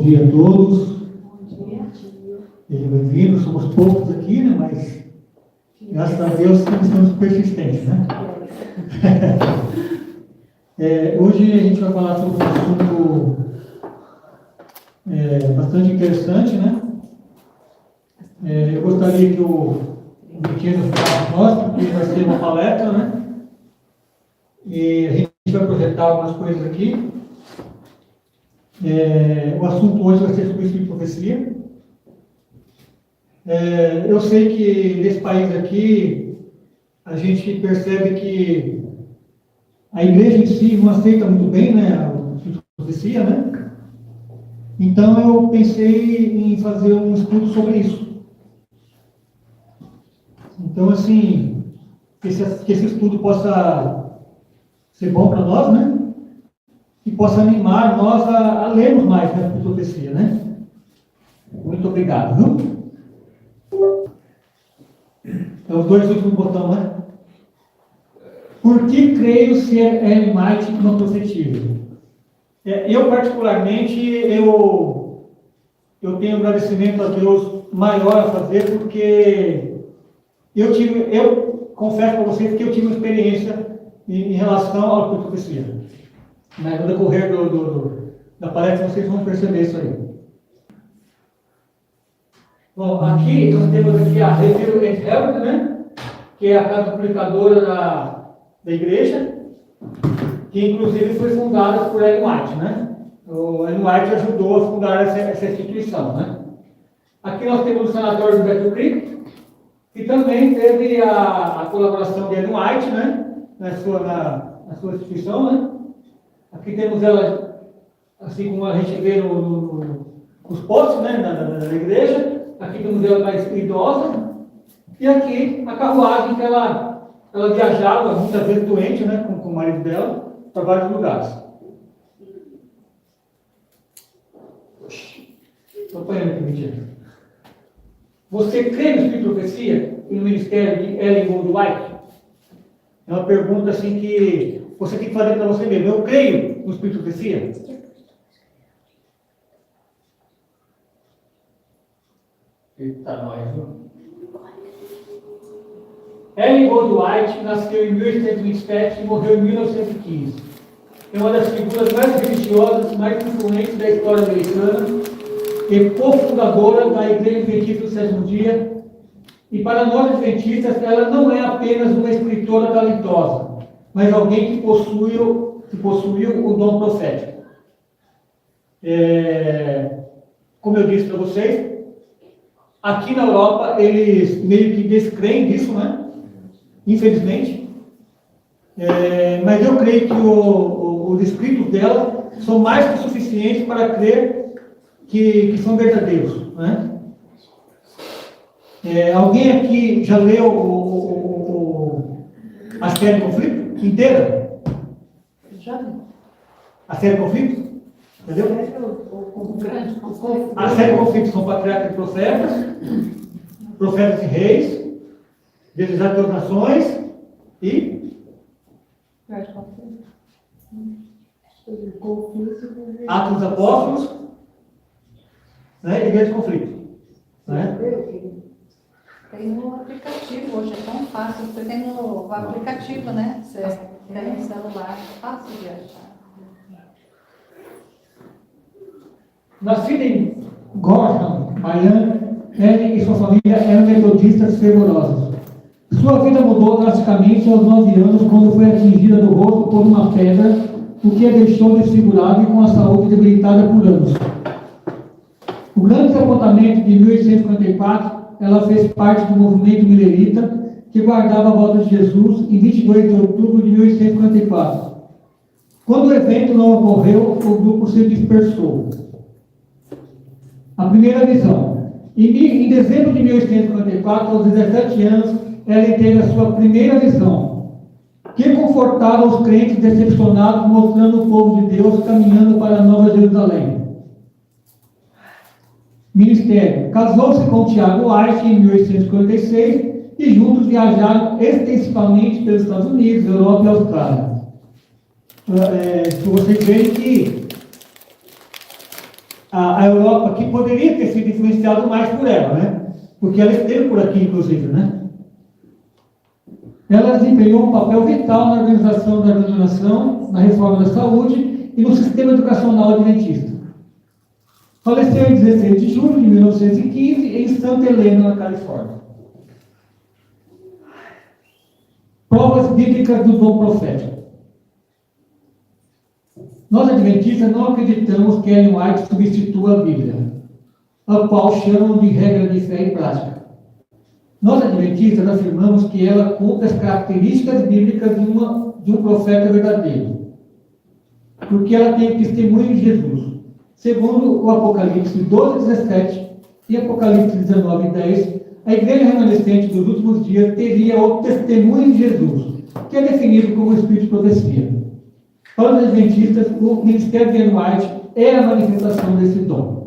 dia a todos. Bom dia. Sejam bem-vindos. Somos poucos aqui, né? Mas graças a Deus estamos persistentes, né? Hoje a gente vai falar sobre um assunto bastante interessante, né? Eu gostaria que o Miquel falasse nós, porque vai ser uma palestra, né? E a gente vai projetar algumas coisas aqui. O assunto hoje vai ser sobre Espírito de Profecia. Eu sei que nesse país aqui a gente percebe que a igreja em si não aceita muito bem, né, o Espírito de Profecia, né? Então eu pensei em fazer um estudo sobre isso. Então, assim, que esse estudo possa ser bom para nós, né? E possa animar nós a lermos mais, né, a profecia, né? Muito obrigado, viu? Então, os dois últimos botões, né? Por que creio ser Ellen White uma profetisa? Eu, particularmente, eu tenho um agradecimento a Deus maior a fazer, porque eu confesso para vocês que eu tive uma experiência em relação à profecia. Mas no decorrer da palestra vocês vão perceber isso aí. Bom, aqui nós temos aqui a Review and Help, né? Que é a casa publicadora da igreja, que inclusive foi fundada por Ellen White, né? O Ellen White ajudou a fundar essa instituição, né? Aqui nós temos o sanatório de Battle Creek, que também teve a colaboração de Ellen White, né? Na sua instituição, né? Aqui temos ela, assim como a gente vê nos postes, né, da igreja. Aqui temos ela mais idosa. E aqui a carruagem que ela viajava, muitas vezes doente, né, com o marido dela, para vários lugares. Estou apanhando aqui, mentira. Você crê no Espírito de Profecia e no ministério de Ellen White? É uma pergunta assim que você tem que fazer para você mesmo. Eu creio no Espírito de Profecia? Eita, nós, viu? Ellen White nasceu em 1827 e morreu em 1915. É uma das figuras mais religiosas, mais influentes da história americana e cofundadora da Igreja Adventista do Sétimo Dia. E para nós adventistas, ela não é apenas uma escritora talentosa, mas alguém que possuiu o dom profético. Como eu disse para vocês, aqui na Europa eles meio que descreem disso, né? Infelizmente. Mas eu creio que os escritos dela são mais que suficientes para crer que são verdadeiros, né? Alguém aqui já leu a série Conflito inteira? Já vi. A série Conflito? Entendeu? A série Conflito são patriarcas e profetas e reis, desejar das nações e Atos dos Apóstolos, né? E Grande Conflito, né? Tem no aplicativo, hoje é tão fácil. Você tem no aplicativo, né? Você tem no celular, é fácil de achar. Nascida em Gorham, Miami, Ellen e sua família eram metodistas fervorosos. Sua vida mudou drasticamente aos 9 anos, quando foi atingida no rosto por uma pedra, o que a deixou desfigurada e com a saúde debilitada por anos. O grande desapontamento de 1854, ela fez parte do movimento milerita, que guardava a volta de Jesus em 22 de outubro de 1854. Quando o evento não ocorreu, o grupo se dispersou. A primeira visão. Em dezembro de 1854, aos 17 anos, ela teve a sua primeira visão, que confortava os crentes decepcionados, mostrando o povo de Deus caminhando para a Nova Jerusalém. Ministério. Casou-se com Tiago White em 1856 e juntos viajaram extensivamente pelos Estados Unidos, Europa e Austrália. Vocês veem que a Europa, que poderia ter sido influenciado mais por ela, né? Porque ela esteve por aqui, inclusive, né? Ela desempenhou um papel vital na organização da denominação, na reforma da saúde e no sistema educacional adventista. Faleceu em 16 de julho de 1915 em Santa Helena, na Califórnia. Provas bíblicas do dom profético. Nós, adventistas, não acreditamos que Ellen White substitua a Bíblia, a qual chamam de regra de fé e prática. Nós, adventistas, afirmamos que ela cumpre as características bíblicas de um profeta verdadeiro, porque ela tem o testemunho de Jesus. Segundo o Apocalipse 12, 17 e Apocalipse 19, 10, a igreja remanescente dos últimos dias teria o testemunho de Jesus, que é definido como o Espírito de profecia. Para os adventistas, o ministério de Ellen White é a manifestação desse dom.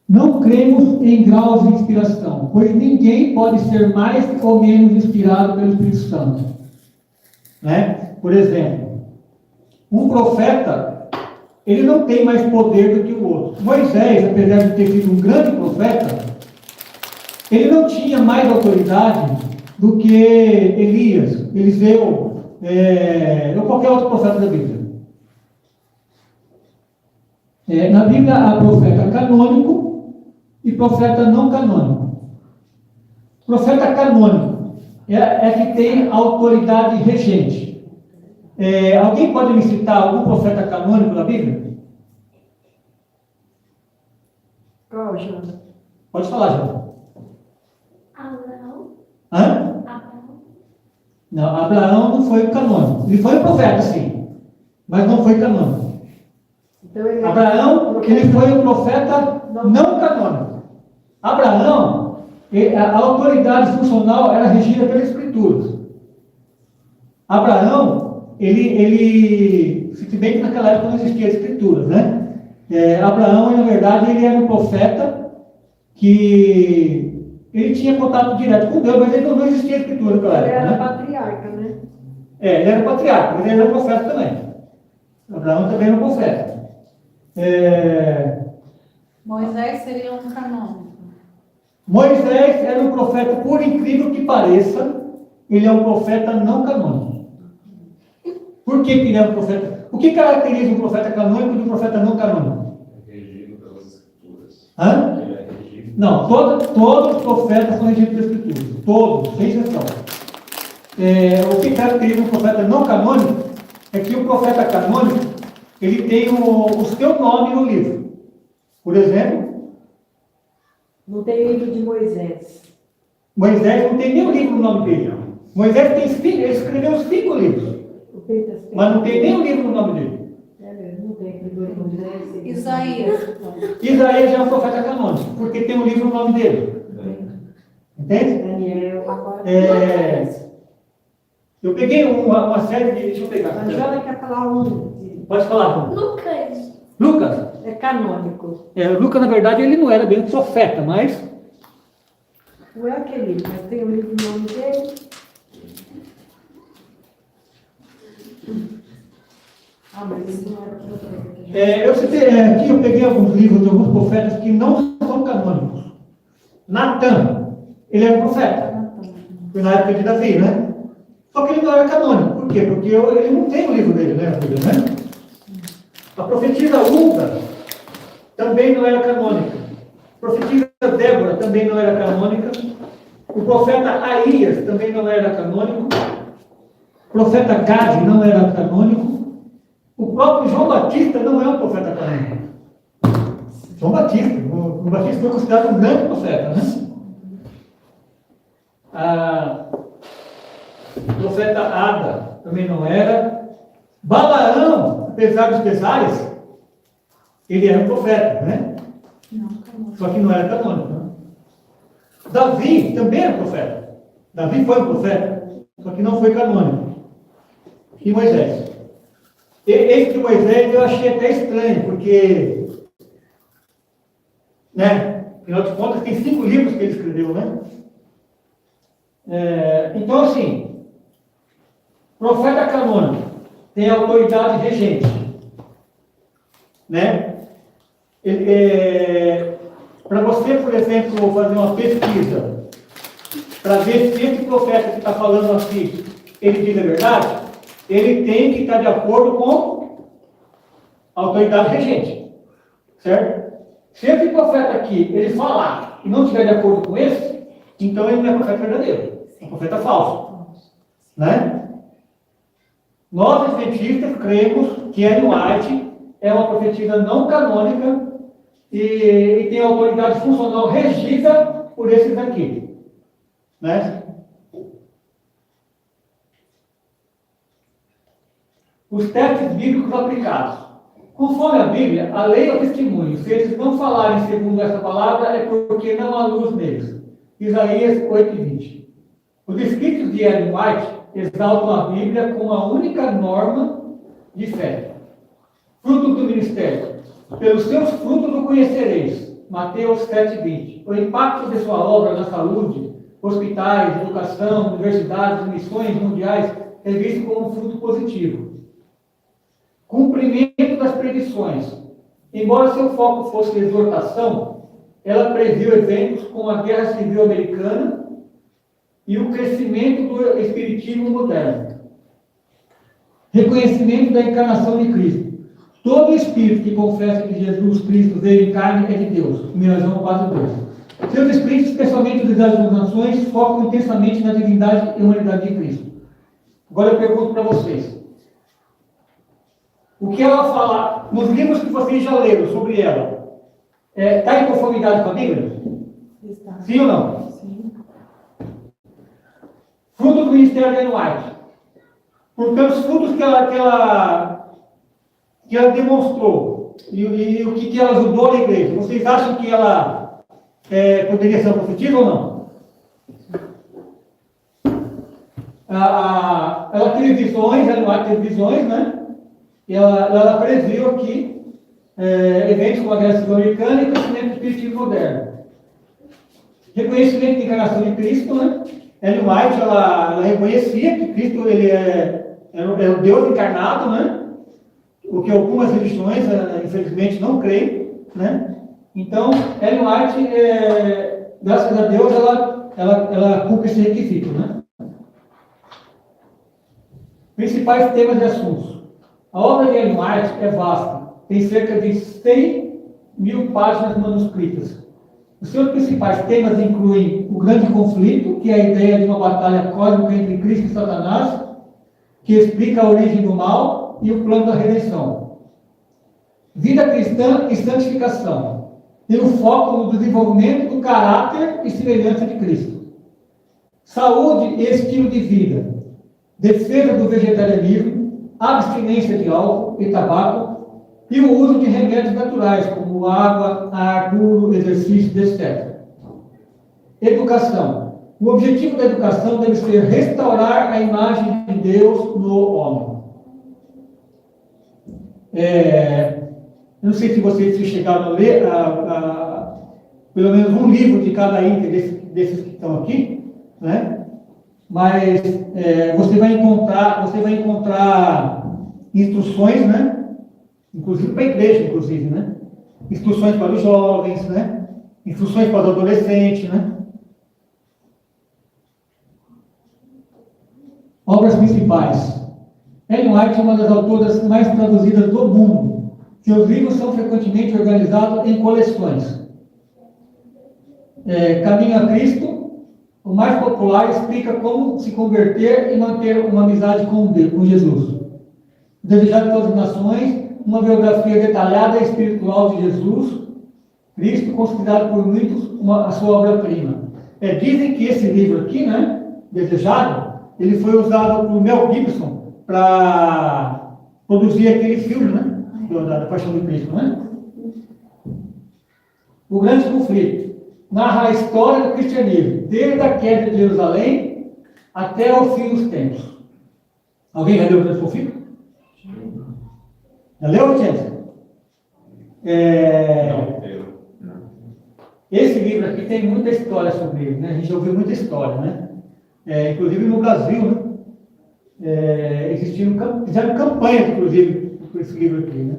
Não cremos em graus de inspiração, pois ninguém pode ser mais ou menos inspirado pelo Espírito Santo. Né? Por exemplo, um profeta, ele não tem mais poder do que o outro. Moisés, apesar de ter sido um grande profeta, ele não tinha mais autoridade do que Elias, Eliseu, ou qualquer outro profeta da Bíblia. Na Bíblia há profeta canônico e profeta não canônico. Profeta canônico é que tem autoridade regente. Alguém pode me citar algum profeta canônico da Bíblia? Qual, Jana? Pode falar, João. Abraão. Hã? Abraão. Não, Abraão não foi canônico. Ele foi um profeta, sim, mas não foi canônico. Então, ele Abraão, ele foi um profeta não canônico. Abraão, a autoridade funcional era regida pelas Escrituras. Abraão, se bem que naquela época não existia as Escrituras, né? Abraão, na verdade, ele era um profeta que ele tinha contato direto com Deus, mas ele não existia a Escritura naquela Ele época, era né? patriarca, né? Ele era patriarca, mas ele era profeta também. Abraão também era profeta. Moisés seria um canônico. Moisés era um profeta, por incrível que pareça, ele é um profeta não canônico. Por que ele é um profeta? O que caracteriza um profeta canônico de um profeta não canônico? É regido pelas Escrituras. Hã? Ele é regido. Não, todos os profetas são regidos pelas Escrituras. Todos, sem exceção. O que caracteriza um profeta não canônico é que o profeta canônico, ele tem o seu nome no livro. Por exemplo, Não tem livro de Moisés. Moisés não tem nenhum livro no nome dele. Moisés ele escreveu 5 livros, O Pentateuco. mas não tem nenhum livro no nome dele. Não tem livro de Moisés. Isaías. Isaías já é um profeta canônico, porque tem um livro no nome dele. Entende? Daniel. Agora. Eu peguei uma série de. Deixa eu pegar. A Jana quer falar um. Pode falar, João. Lucas. Lucas. É canônico. Lucas, na verdade, ele não era bem um profeta, mas. Não é aquele, mas tem o livro no nome dele. Mas ele não era profeta. Eu citei aqui, eu peguei alguns livros de alguns profetas que não são canônicos. Natan, ele era um profeta. Foi na época de Davi, né? Só que ele não era canônico. Por quê? Porque ele não tem o livro dele, né? A profetisa Hulda também não era canônica. A profetisa Débora também não era canônica. O profeta Aías também não era canônico. O profeta Gade não era canônico. O próprio João Batista não é um profeta canônico. João Batista. O Batista foi considerado um grande profeta, né? O profeta Ada também não era. Balaão, apesar dos pesares, ele era um profeta, né? Não, canônico. Só que não era canônico. Né? Davi também era profeta. Davi foi um profeta, só que não foi canônico. E Moisés. Esse de Moisés eu achei até estranho, porque, né? Afinal de contas, tem 5 livros que ele escreveu, né? Então, assim, Profeta canônico tem autoridade regente, né? Para você, por exemplo, fazer uma pesquisa, para ver se esse profeta que está falando aqui, ele diz a verdade, ele tem que estar de acordo com a autoridade regente, certo? Se esse profeta aqui, ele falar e não estiver de acordo com esse, então ele não é profeta verdadeiro, é um profeta falso, né? Nós, adventistas, cremos que Ellen White é uma profetisa não canônica e tem autoridade funcional regida por esses aqui, né? Os testes bíblicos aplicados. Conforme a Bíblia, a lei é o testemunho. Se eles não falarem segundo essa palavra, é porque não há luz neles. Isaías 8:20. Os escritos de Ellen White exaltam a Bíblia como a única norma de fé. Fruto do ministério. Pelos seus frutos o conhecereis. Mateus 7:20. O impacto de sua obra na saúde, hospitais, educação, universidades, missões mundiais é visto como um fruto positivo. Cumprimento das predições. Embora seu foco fosse exortação, ela previu eventos como a Guerra Civil Americana e o crescimento do espiritismo moderno. Reconhecimento da encarnação de Cristo. Todo espírito que confessa que Jesus Cristo veio em carne é de Deus. 1 João 4:2. Seus escritos, especialmente os das nações, focam intensamente na divindade e humanidade de Cristo. Agora eu pergunto para vocês. O que ela fala, nos livros que vocês já leram sobre ela, está em conformidade com a Bíblia? Está. Sim ou não? Sim. Fruto do ministério de Ellen White. Portanto, os frutos que ela demonstrou e o que ela ajudou na igreja, vocês acham que ela poderia ser uma profetisa ou não? Ela teve visões, Ellen White teve visões, né? E ela previu aqui eventos como a Guerra Civil Americana e o crescimento do espiritismo moderno. Reconhecimento da encarnação de Cristo, né? Ellen White, ela reconhecia que Cristo ele é o Deus encarnado, né? O que algumas religiões, infelizmente, não creem, né? Então, Ellen White, graças a Deus, ela cumpre esse requisito, né? Principais temas e assuntos. A obra de Ellen White é vasta, tem cerca de 100.000 páginas manuscritas. Os seus principais temas incluem o grande conflito, que é a ideia de uma batalha cósmica entre Cristo e Satanás, que explica a origem do mal e o plano da redenção. Vida cristã e santificação. Tem o foco no desenvolvimento do caráter e semelhança de Cristo. Saúde e estilo de vida. Defesa do vegetarianismo, abstinência de álcool e tabaco e o uso de remédios naturais, como água, ar puro, exercício, etc. Educação. O objetivo da educação deve ser restaurar a imagem de Deus no homem. Eu não sei se vocês chegaram a ler pelo menos um livro de cada item desses que estão aqui, né? Mas você vai encontrar instruções, né? Inclusive para a igreja, inclusive, né? Instruções para os jovens, né? Instruções para os adolescentes, né? Obras principais. Ellen White é uma das autoras mais traduzidas do mundo. Seus livros são frequentemente organizados em coleções. Caminho a Cristo. O mais popular explica como se converter e manter uma amizade com Jesus. Desejado de todas as nações, uma biografia detalhada e espiritual de Jesus Cristo, considerado por muitos a sua obra-prima. Dizem que esse livro aqui, né, Desejado, ele foi usado por Mel Gibson para produzir aquele filme, né, da Paixão de Cristo, né? O grande conflito. Narra a história do cristianismo, desde a queda de Jerusalém até o fim dos tempos. Alguém já leu o grande conflito? Já leu, gente? Não inteiro. Esse livro aqui tem muita história sobre ele, né? A gente já ouviu muita história, né? Inclusive no Brasil, né? fizeram campanha, inclusive, por esse livro aqui, né?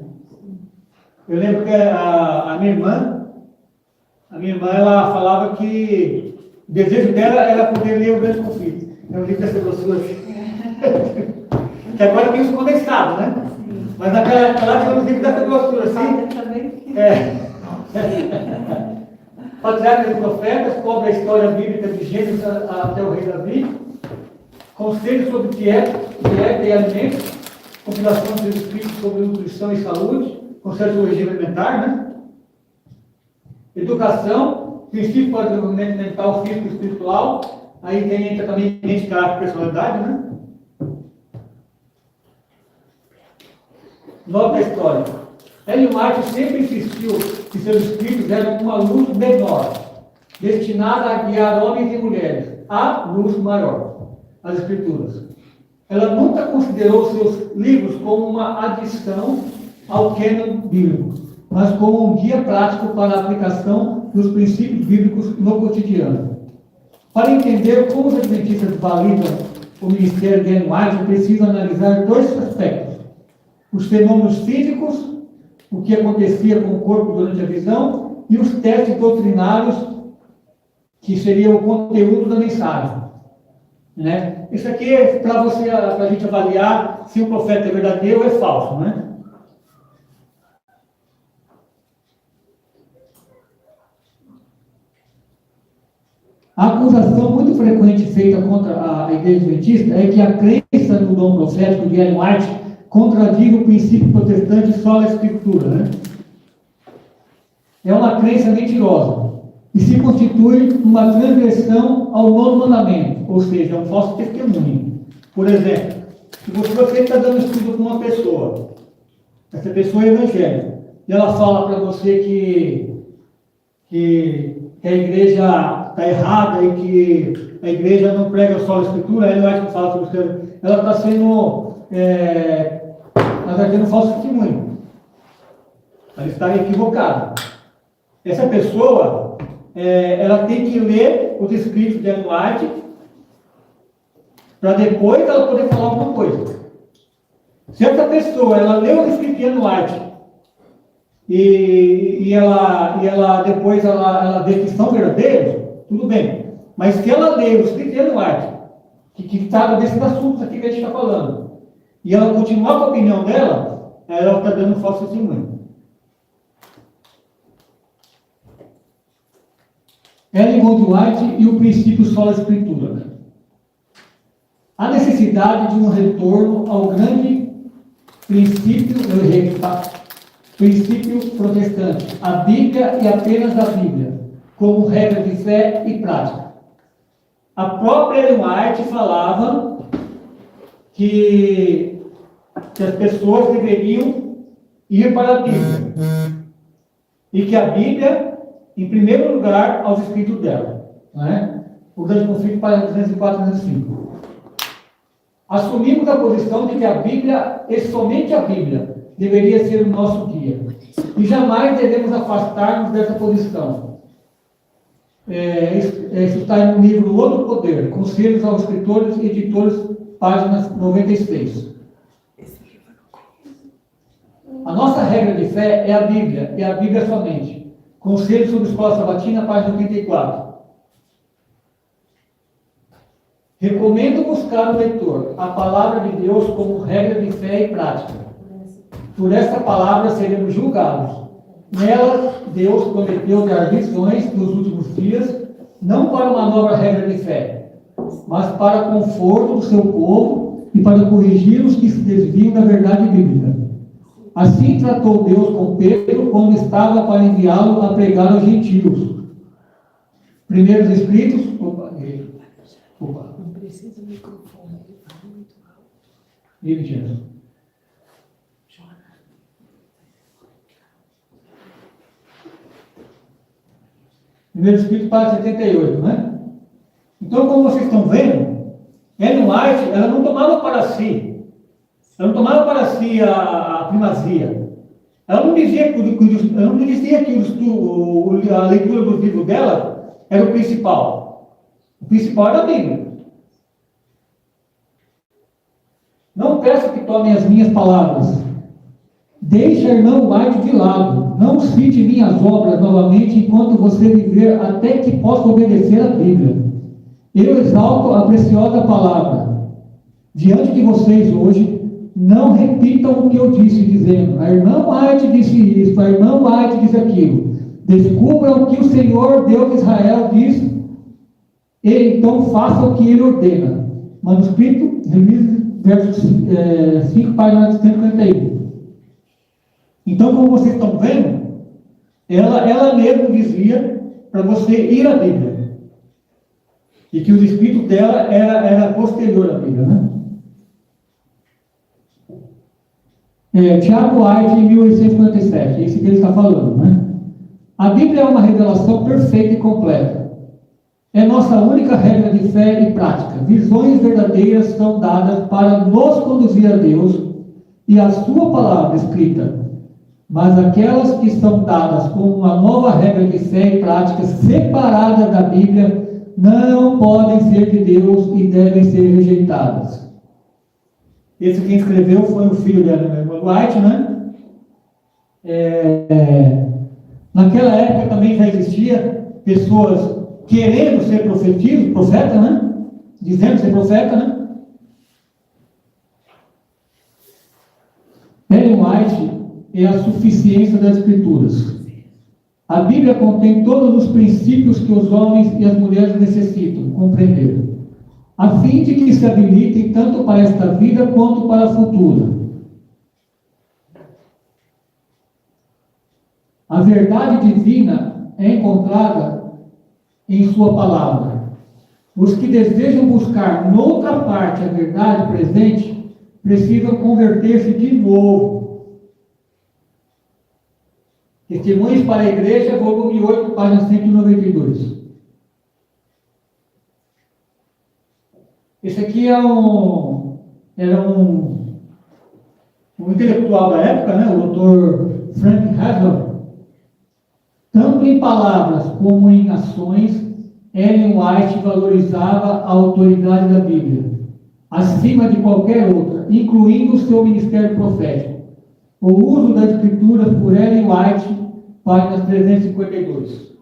Eu lembro que a minha irmã, ela falava que o desejo dela era poder ler o Grande Conflito. É um livro dessa grossura assim. Que agora tem os condensados, né? Mas naquela época lá tinha um livro dessa grossura assim. Patriarcas e Profetas, cobre a história bíblica de Gênesis até o rei Davi. Conselhos sobre dieta e alimentos. Compilação dos escritos sobre nutrição e saúde. Conselhos sobre o regime alimentar, né? Educação, princípio para o desenvolvimento mental, físico e espiritual. Aí entra também mente, caráter e personalidade, né? Nota histórica. Ellen White sempre insistiu que seus escritos eram uma luz menor, destinada a guiar homens e mulheres à luz maior, as Escrituras. Ela nunca considerou seus livros como uma adição ao cânon bíblico, mas como um guia prático para a aplicação dos princípios bíblicos no cotidiano. Para entender como os adventistas validam o ministério de Ellen White, é preciso analisar dois aspectos: os fenômenos físicos, o que acontecia com o corpo durante a visão, e os testes doutrinários, que seria o conteúdo da mensagem. Né? Isso aqui é para a gente avaliar se o profeta é verdadeiro ou é falso, né? A acusação muito frequente feita contra a Igreja Adventista é que a crença no dom profético de Ellen White contradiz o princípio protestante só da Escritura, né? É uma crença mentirosa e se constitui uma transgressão ao nono mandamento, ou seja, é um falso testemunho. Por exemplo, se você está dando estudo com uma pessoa, essa pessoa é evangélica, e ela fala para você que a igreja está errada e que a igreja não prega só a Escritura, ela acha que fala sobre isso, ela está sendo ela está tendo um falso testemunho. Ela está equivocada. Essa pessoa, ela tem que ler os escritos de Ellen White para depois ela poder falar alguma coisa. Se essa pessoa, ela leu os escritos de Ellen White e ela depois ela vê que são verdadeiros, tudo bem. Mas se ela lê os escritos de Ellen White, que está desses assuntos aqui que a gente está falando, e ela continuar com a opinião dela, ela está dando um falso testemunho. Ellen White e o princípio só da Escritura. A necessidade de um retorno ao grande princípio protestante, a Bíblia e apenas a Bíblia, como regra de fé e prática. A própria Ellen White falava que as pessoas deveriam ir para a Bíblia. E que a Bíblia, em primeiro lugar, aos escritos dela. Né? O Grande Conflito, página 204 e 205. Assumimos a posição de que a Bíblia, e somente a Bíblia, deveria ser o nosso guia. E jamais devemos afastar-nos dessa posição. Isso está no livro O Outro Poder, Conselhos aos Escritores e Editores, página 96. A nossa regra de fé é a Bíblia, e a Bíblia somente. Conselhos sobre Escola Sabatina, página 84. Recomendo buscar no leitor a palavra de Deus como regra de fé e prática. Por esta palavra seremos julgados. Nela, Deus prometeu dar visões dos últimos dias, não para uma nova regra de fé, mas para conforto do seu povo e para corrigir os que se desviam da verdade bíblica. Assim tratou Deus com Pedro quando estava para enviá-lo a pregar aos gentios. Primeiros Escritos. Não precisa do microfone, ele fala muito alto. Primeiro Escrito, página 78, né? Então, como vocês estão vendo, Ellen White, ela não tomava para si. Ela não tomava para si a primazia. Ela não dizia que a leitura do livro dela era o principal. O principal era a Bíblia. Não peço que tomem as minhas palavras. Deixe a irmã White de lado. Não cite minhas obras novamente enquanto você viver, até que possa obedecer a Bíblia. Eu exalto a preciosa palavra. Diante de vocês hoje, não repitam o que eu disse, dizendo: a irmã White disse isso, a irmã White disse aquilo. Descubram o que o Senhor, Deus de Israel, diz, e então façam o que ele ordena. Manuscrito, revise, verso 5, página 151. Então, como vocês estão vendo, ela mesma dizia para você ir à Bíblia. E que o espírito dela era posterior à Bíblia, né? Tiago White, em 1857, é isso que ele está falando, né? A Bíblia é uma revelação perfeita e completa. É nossa única regra de fé e prática. Visões verdadeiras são dadas para nos conduzir a Deus e a sua palavra escrita. Mas aquelas que são dadas como uma nova regra de fé e prática separada da Bíblia não podem ser de Deus e devem ser rejeitadas. Esse quem escreveu foi o filho dela, a irmã White, né? Naquela época também já existia pessoas querendo ser profeta, né? Dizendo ser profeta, né? Ellen White é a suficiência das Escrituras. A Bíblia contém todos os princípios que os homens e as mulheres necessitam compreender, a fim de que se habilitem tanto para esta vida quanto para a futura. A verdade divina é encontrada em sua palavra. Os que desejam buscar noutra parte a verdade presente precisam converter-se de novo. Testemunhos para a Igreja, volume 8, página 192. Esse aqui era um intelectual da época, né? O Dr. Frank Haslam. Tanto em palavras como em ações, Ellen White valorizava a autoridade da Bíblia, acima de qualquer outra, incluindo o seu ministério profético. O uso das Escrituras por Ellen White, página 352.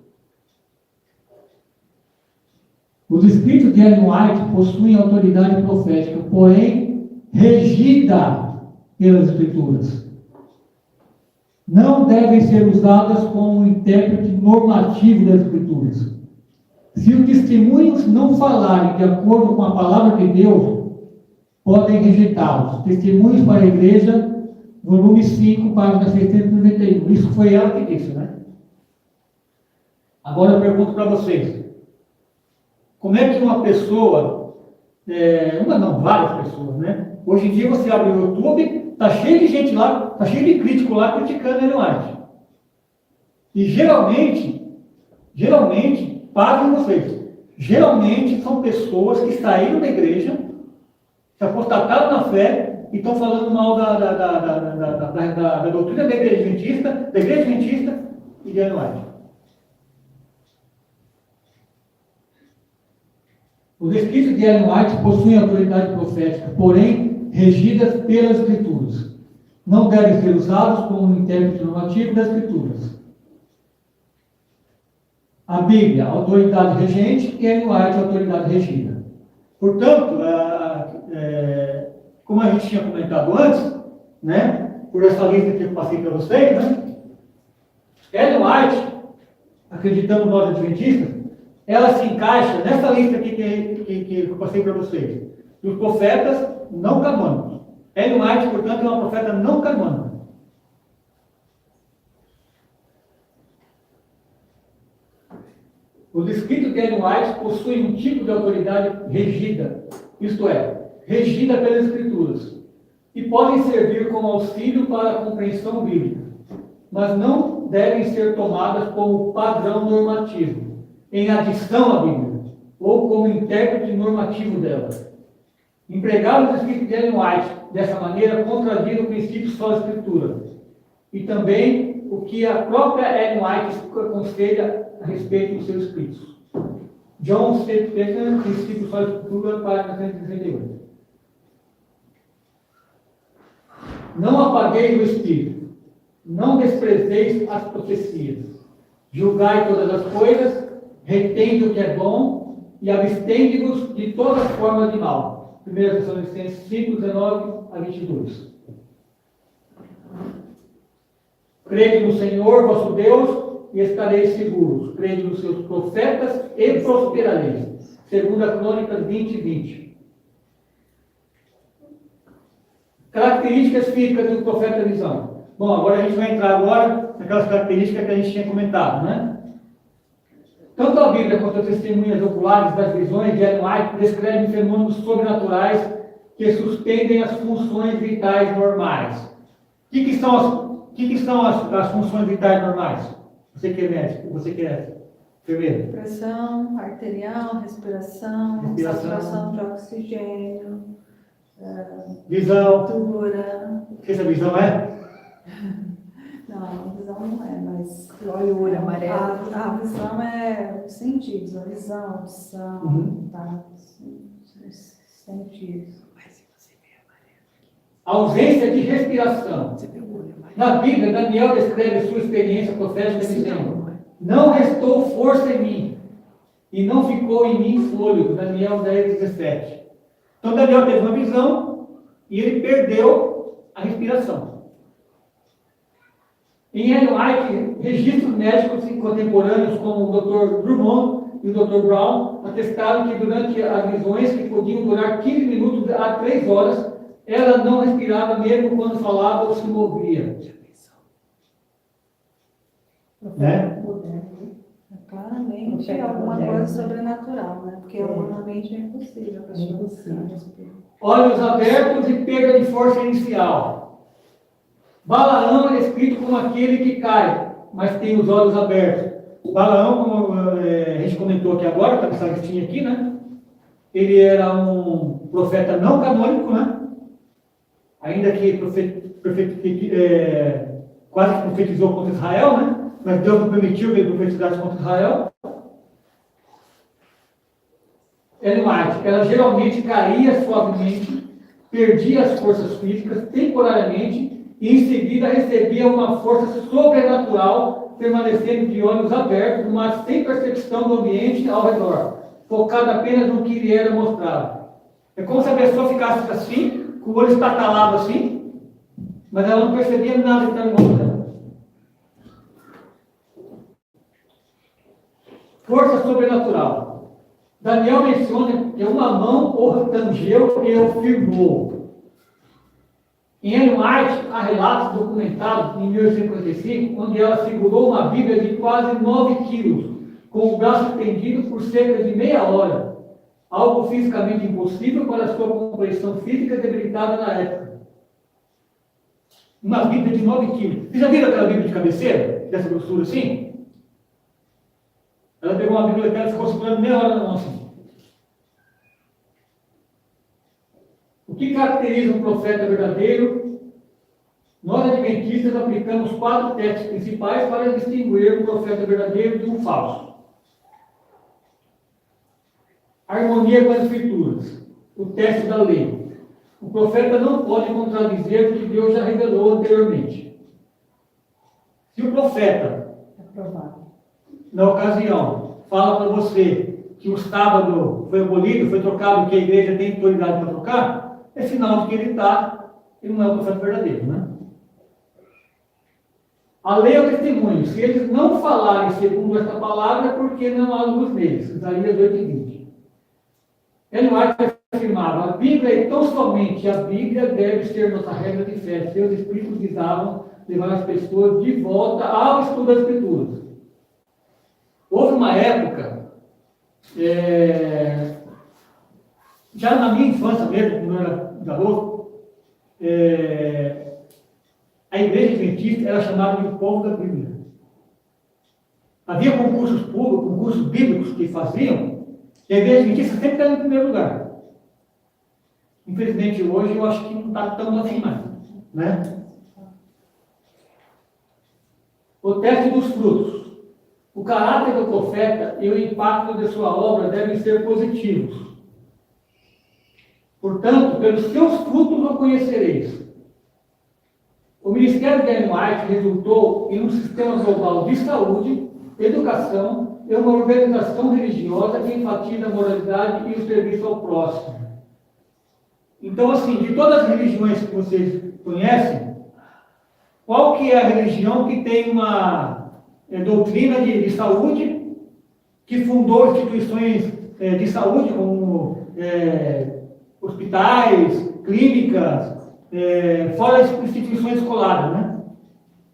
Os escritos de Ellen White possuem autoridade profética, porém regida pelas Escrituras. Não devem ser usadas como um intérprete normativo das Escrituras. Se os testemunhos não falarem de acordo com a palavra de Deus, podem rejeitá-los. Testemunhos para a Igreja, volume 5, página 691. Isso foi ela que disse, né? Agora eu pergunto para vocês. Como é que uma pessoa, várias pessoas, né? Hoje em dia você abre o YouTube, está cheio de gente lá, está cheio de crítico lá criticando Ellen White. E geralmente, pasmem vocês, geralmente são pessoas que saíram da igreja, se apostataram na fé e estão falando mal da doutrina da igreja adventista e de Ellen White. Os escritos de Ellen White possuem autoridade profética, porém regidas pelas Escrituras. Não devem ser usados como um intérprete normativo das Escrituras. A Bíblia, a autoridade regente, e Ellen White, a autoridade regida. Portanto, como a gente tinha comentado antes, né, por essa lista que eu passei para vocês, né, Ellen White, acreditamos nós adventistas, ela se encaixa nessa lista aqui que eu passei para vocês, dos profetas não canônicos. Ellen White, portanto, é uma profeta não canônica. Os escritos de Ellen White possuem um tipo de autoridade regida, isto é, regida pelas Escrituras, e podem servir como auxílio para a compreensão bíblica, mas não devem ser tomadas como padrão normativo, em adição à Bíblia, ou como intérprete normativo dela. Empregar os escritos de Ellen White dessa maneira contradiz o princípio só da Escritura, e também o que a própria Ellen White aconselha a respeito dos seus escritos. John C. Peter, Princípio só da Escritura, página 168. Não apagueis o espírito, não desprezeis as profecias, julgai todas as coisas, retende o que é bom e abstende-vos de todas as formas de mal. 1 Tessalonicenses 5, 19 a 22. Crede no Senhor, vosso Deus, e estareis seguros. Crede nos seus profetas e prosperareis. 2 Crônicas 20, 20. Características físicas do profeta visão. Bom, agora a gente vai entrar agora naquelas características que a gente tinha comentado, né? Tanto a Bíblia quanto as testemunhas oculares das visões de Ellen White descrevem fenômenos sobrenaturais que suspendem as funções vitais normais. O que são as funções vitais normais? Você que é médico, você que é enfermeiro? Pressão arterial, respiração, saturação de oxigênio, Visão. altura. O que essa visão é? Não, a visão não é, mas olho amarelo. A visão é os sentidos, a visão, a audição, tá? Os sentidos. Ausência de respiração. Na Bíblia, Daniel descreve sua experiência profética dizendo: não restou força em mim, e não ficou em mim fôlego. Daniel 10, 17. Então Daniel teve uma visão e ele perdeu a respiração. Em Ellen White, registros médicos contemporâneos como o Dr. Drummond e o Dr. Brown atestaram que durante as visões, que podiam durar 15 minutos a 3 horas, ela não respirava mesmo quando falava ou se movia. Né? Claramente alguma coisa sobrenatural, né? Porque humanamente é impossível a pessoa respirar. Olhos abertos e perda de força inicial. Balaão é descrito como aquele que cai, mas tem os olhos abertos. Balaão, como a gente comentou aqui agora, está essa listinha aqui, né? Ele era um profeta não canônico, né? Ainda que quase que profetizou contra Israel, né? Mas Deus não permitiu que ele profetizasse contra Israel. Ellen White, ela geralmente caía suavemente, perdia as forças físicas temporariamente e em seguida recebia uma força sobrenatural, permanecendo de olhos abertos, mas sem percepção do ambiente ao redor, focada apenas no que lhe era mostrado. É como se a pessoa ficasse assim, com o olho estatalado assim, mas ela não percebia nada que estava em volta dela. Força sobrenatural. Daniel menciona que uma mão o tangeu e o firmou. Em Ellen White, há relatos documentados em 1855, onde ela segurou uma Bíblia de quase 9 quilos, com o braço estendido por cerca de meia hora. Algo fisicamente impossível para sua compreensão física debilitada na época. Uma Bíblia de 9 quilos. Vocês já viram aquela Bíblia de cabeceira? Dessa grossura assim? Ela pegou uma Bíblia dela e ficou segurando meia hora na mão assim. O que caracteriza um profeta verdadeiro? Nós, adventistas, aplicamos 4 testes principais para distinguir um profeta verdadeiro de um falso. Harmonia com as Escrituras. O teste da lei. O profeta não pode contradizer o que Deus já revelou anteriormente. Se o profeta, na ocasião, fala para você que o sábado foi abolido, foi trocado, que a igreja tem autoridade para trocar, é sinal de que ele não é o profeta verdadeiro, né? A lei é o testemunho. Se eles não falarem segundo esta palavra, é porque não há luz neles. Isaías 8:20. Ellen White afirmava: a Bíblia e tão somente a Bíblia deve ser nossa regra de fé. Seus escritos visavam levar as pessoas de volta ao estudo das Escrituras. Houve uma época, já na minha infância mesmo, quando eu era garoto, a igreja adventista era chamada de povo da Bíblia. Havia concursos públicos, concursos bíblicos que faziam, e a igreja adventista sempre estava em primeiro lugar. Infelizmente hoje eu acho que não está tão assim mais, né? O teste dos frutos. O caráter do profeta e o impacto de sua obra devem ser positivos. Portanto, pelos seus frutos o conhecereis. O Ministério de Ellen White resultou em um sistema global de saúde, educação e uma organização religiosa que enfatiza a moralidade e o serviço ao próximo. Então, assim, de todas as religiões que vocês conhecem, qual que é a religião que tem uma doutrina de saúde, que fundou instituições de saúde, como hospitais, clínicas, fora as instituições escolares, né?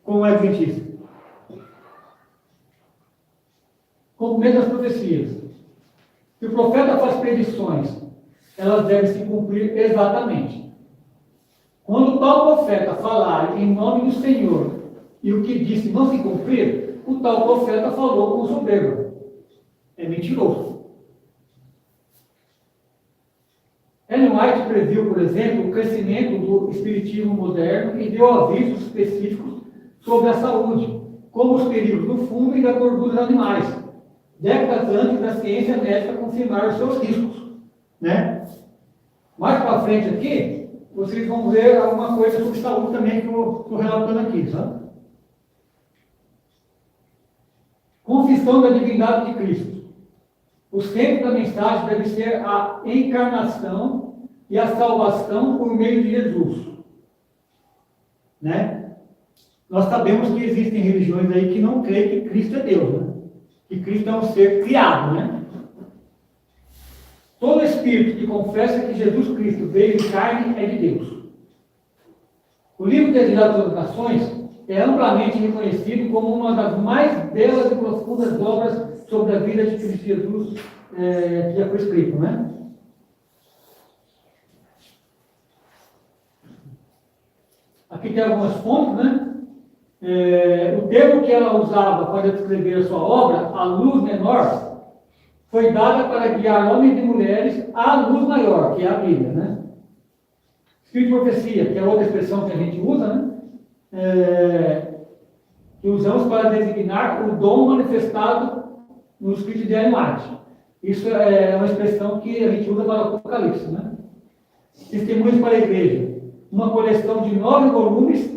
Como o Adventista. Com medo das profecias. Se o profeta faz predições, elas devem se cumprir exatamente. Quando tal profeta falar em nome do Senhor e o que disse não se cumprir, o tal profeta falou com soberba. É mentiroso. Ellen White previu, por exemplo, o crescimento do espiritismo moderno e deu avisos específicos sobre a saúde, como os perigos do fumo e da gordura dos animais, décadas antes da ciência médica confirmar os seus riscos, né? Mais para frente aqui, vocês vão ver alguma coisa sobre saúde também que eu estou relatando aqui, sabe? Confissão da divindade de Cristo. O centro da mensagem deve ser a encarnação e a salvação por meio de Jesus, né? Nós sabemos que existem religiões aí que não creem que Cristo é Deus, né? Que Cristo é um ser criado, né? Todo espírito que confessa que Jesus Cristo veio em carne é de Deus. O livro Desejado das Nações é amplamente reconhecido como uma das mais belas e profundas obras sobre a vida de Cristo Jesus que já foi escrito, né? Aqui tem algumas fontes, né? O termo que ela usava para descrever a sua obra, a luz menor, foi dada para guiar homens e mulheres à luz maior, que é a Bíblia, né? Espírito de profecia, que é outra expressão que a gente usa, né? Que usamos para designar o dom manifestado no Espírito de Ellen White. Isso é uma expressão que a gente usa para o Apocalipse, né? Testemunhos para a Igreja, uma coleção de 9 volumes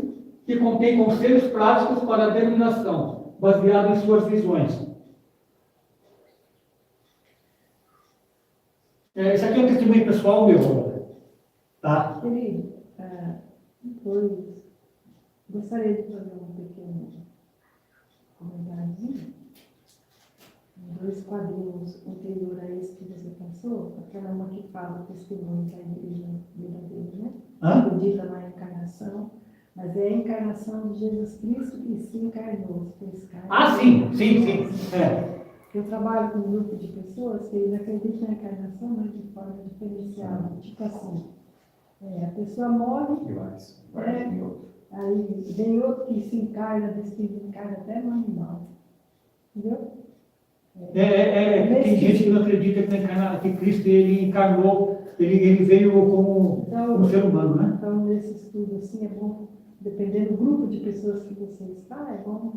que contém conselhos práticos para a denominação, baseado em suas visões. Esse aqui é um testemunho pessoal meu, tá? Querido, depois gostaria de fazer um pequeno comentáriozinho. 2 quadrinhos anterior a esse que você passou, aquela uma que fala testemunho da igreja verdadeira, né? Acredita na encarnação, mas é a encarnação de Jesus Cristo que se encarnou, se fez carne. Sim. Eu trabalho com um grupo de pessoas que eles acreditam na encarnação, mas de forma diferenciada. Tipo assim, a pessoa morre, aí vem outro que se encarna, encarna até no animal. Entendeu? Tem gente que não acredita que Cristo ele encarnou, ele veio como um ser humano, né? Então, nesse estudo, assim, é bom, dependendo do grupo de pessoas que você está, é bom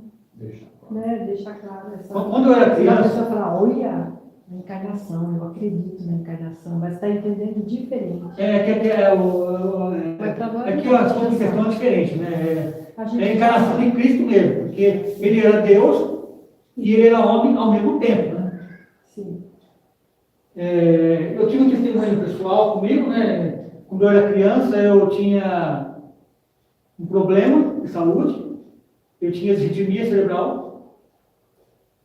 deixar claro essa. Quando eu era criança. A pessoa fala, olha, a encarnação, eu acredito na encarnação, mas está entendendo diferente. Aqui a sua questão é diferente, né? É a encarnação de Cristo mesmo, porque ele era Deus e ele era homem ao mesmo tempo, né? Sim. Eu tive um testemunho pessoal comigo, né? Quando eu era criança, eu tinha um problema de saúde, eu tinha disritmia cerebral,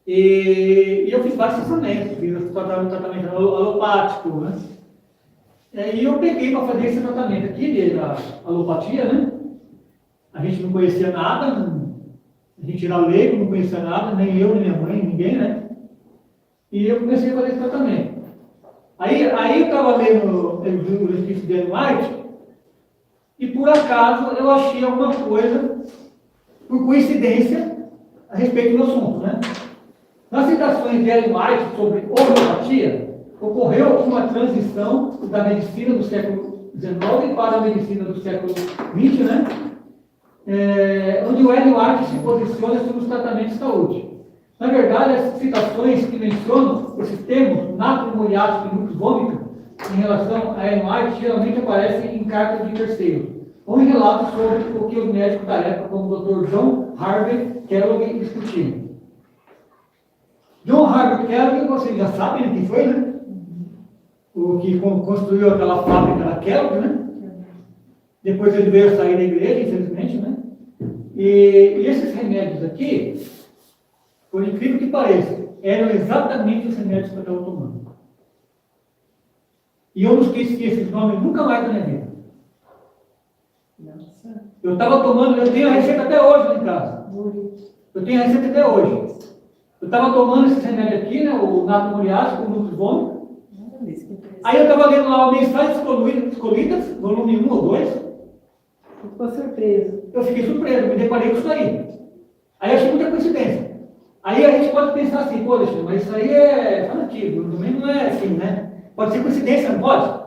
e eu fiz vários tratamentos, fiz um tratamento alopático, né? E eu peguei para fazer esse tratamento aqui, da alopatia, né? A gente não conhecia nada, a gente era leigo, não conhecia nada, nem eu, nem minha mãe, ninguém, né? E eu comecei a fazer esse tratamento. Aí eu estava lendo o Espírito de Ellen White, e por acaso eu achei alguma coisa, por coincidência, a respeito do assunto, né? Nas citações de Ellen White sobre homeopatia, ocorreu uma transição da medicina do século XIX para a medicina do século XX, né? Onde o Ellen White se posiciona sobre os tratamentos de saúde. Na verdade, as citações que mencionam esses termos, natro muriático e lux vômica, em relação a Ellen White, geralmente aparecem em cartas de terceiros, um relato sobre o que os médicos da época, como o Dr. John Harvey Kellogg, discutiam. John Harvey Kellogg, vocês já sabem quem foi, né? O que construiu aquela fábrica da Kellogg, né? Depois ele veio sair da igreja, infelizmente, né? E esses remédios aqui, por incrível que pareça, eram exatamente os remédios que eu estava tomando. E eu não esqueci esses nomes nunca mais na minha vida. Nossa. Eu estava tomando, eu tenho a receita até hoje lá em casa. Eu tenho a receita até hoje. Eu estava tomando esse remédio aqui, né, o nato muriático, o núcleo vômico. Aí eu estava lendo lá o Mensagens Escolhidas, volume 1 ou 2. Ficou surpreso. Eu fiquei surpreso, me deparei com isso aí. Aí eu achei muita coincidência. Aí a gente pode pensar assim, pô, Alexandre, mas isso aí é fanatismo, também não é assim, né? Pode ser coincidência, não pode?